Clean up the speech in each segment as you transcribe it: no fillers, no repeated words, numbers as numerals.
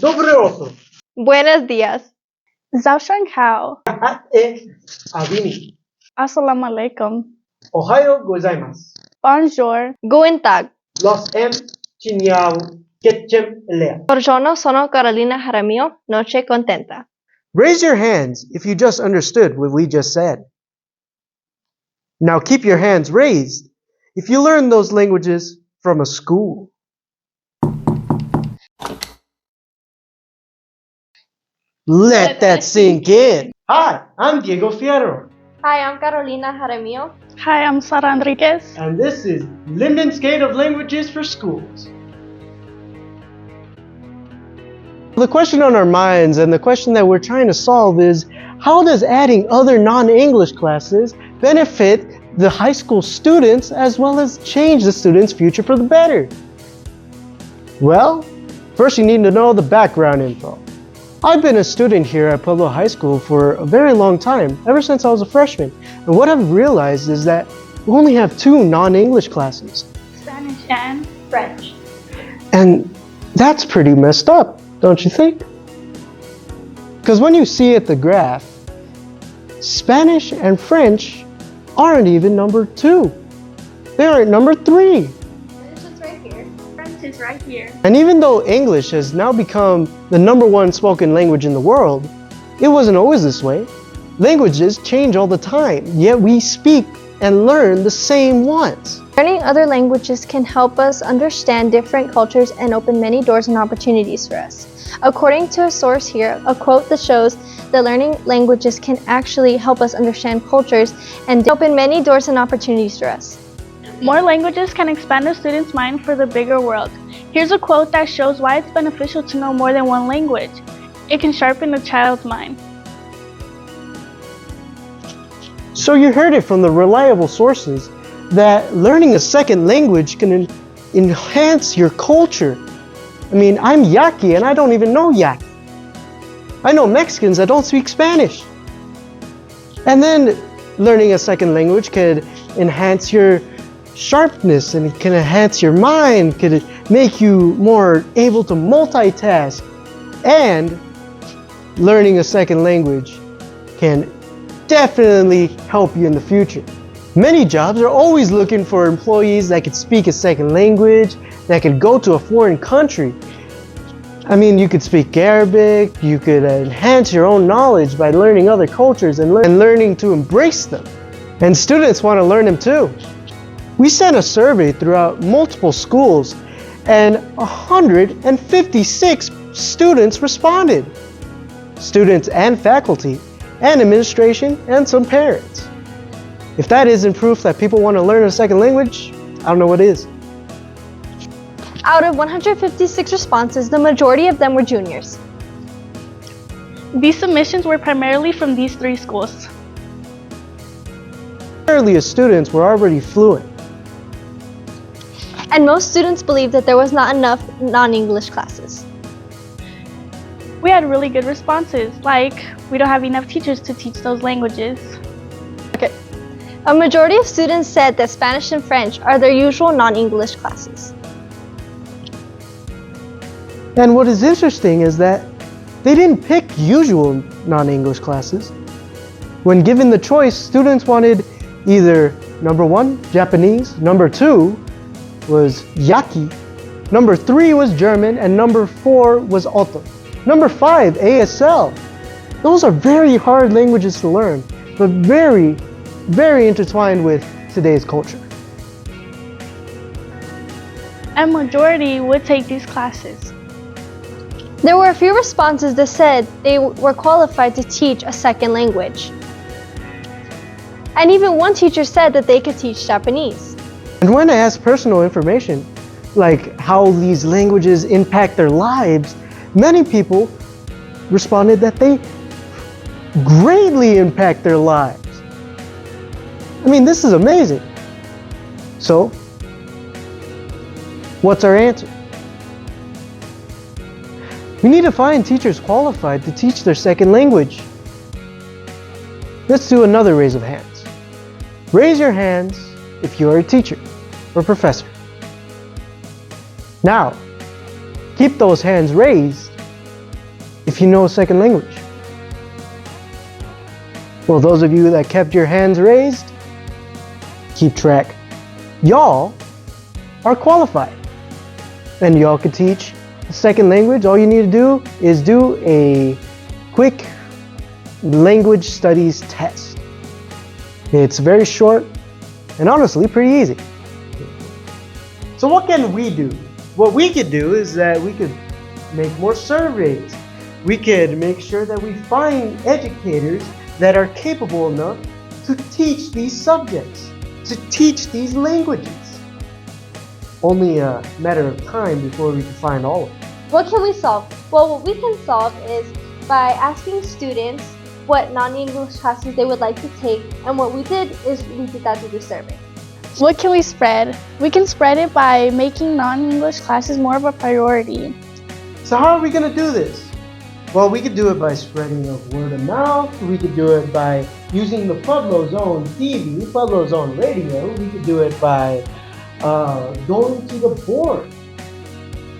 Dobre utro. Buenos días. Zaushangkao. Avini. Assalamu alaikum. Ohayo gozaimasu. Bonjour. Guten Tag. Los Chinyao Ketchem Elea. Buongiorno, sono Carolina Jaramillo. Noche contenta. Raise your hands if you just understood what we just said. Now keep your hands raised if you learned those languages from a school. Let that sink in. Hi, I'm Diego Fierro. Hi, I'm Carolina Jaramillo. Hi, I'm Sara Enriquez. And this is Linden's Gate of Languages for Schools. The question on our minds and the question that we're trying to solve is, how does adding other non-English classes benefit the high school students as well as change the students' future for the better? Well, first you need to know the background info. I've been a student here at Pueblo High School for a very long time, ever since I was a freshman. And what I've realized is that we only have 2 non-English classes. Spanish and French. And that's pretty messed up, don't you think? Because when you see at the graph, Spanish and French aren't even number 2. They are at number 3. French is right here. French is right here. And even though English has now become the number 1 spoken language in the world, it wasn't always this way. Languages change all the time, yet we speak and learn the same ones. Learning other languages can help us understand different cultures and open many doors and opportunities for us. According to a source here, a quote that shows that learning languages can actually help us understand cultures and open many doors and opportunities for us. More languages can expand a student's mind for the bigger world. Here's a quote that shows why it's beneficial to know more than one language. It can sharpen a child's mind. So you heard it from the reliable sources that learning a second language can enhance your culture. I mean, I'm Yaqui and I don't even know Yaqui. I know Mexicans that don't speak Spanish. And then learning a second language could enhance your sharpness and it can enhance your mind, could make you more able to multitask. And learning a second language can definitely help you in the future. Many jobs are always looking for employees that could speak a second language, that could go to a foreign country. I mean, you could speak Arabic, you could enhance your own knowledge by learning other cultures and learning to embrace them. And students want to learn them too. We sent a survey throughout multiple schools and 156 students responded. Students and faculty and administration and some parents. If that isn't proof that people want to learn a second language, I don't know what is. Out of 156 responses, the majority of them were juniors. These submissions were primarily from these 3 schools. Earlier students were already fluent. And most students believed that there was not enough non-English classes. We had really good responses, like we don't have enough teachers to teach those languages. Okay. A majority of students said that Spanish and French are their usual non-English classes. And what is interesting is that they didn't pick usual non-English classes. When given the choice, students wanted either number 1, Japanese, number 2 was Yaqui, number 3 was German, and number 4 was Otto. Number 5, ASL. Those are very hard languages to learn, but very, very intertwined with today's culture. A majority would take these classes. There were a few responses that said they were qualified to teach a second language. And even one teacher said that they could teach Japanese. And when I asked personal information, like how these languages impact their lives, many people responded that they greatly impact their lives. I mean, this is amazing. So, what's our answer? We need to find teachers qualified to teach their second language. Let's do another raise of hands. Raise your hands if you are a teacher or professor. Now, keep those hands raised if you know a second language? Well, those of you that kept your hands raised, keep track. Y'all are qualified. And y'all can teach a second language. All you need to do is do a quick language studies test. It's very short and honestly pretty easy. So what can we do? What we could do is that we could make more surveys. We could make sure that we find educators that are capable enough to teach these subjects, to teach these languages. Only a matter of time before we can find all of them. What can we solve? Well, what we can solve is by asking students what non-English classes they would like to take, and what we did is we did that through the survey. What can we spread? We can spread it by making non-English classes more of a priority. So how are we going to do this? Well, we could do it by spreading of word of mouth. We could do it by using the Pueblo Zone TV, Pueblo Zone Radio. We could do it by going to the board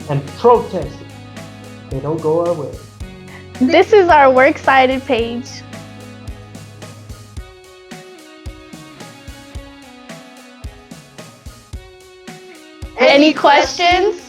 and protesting. They don't go our way. This is our works cited page. Any questions?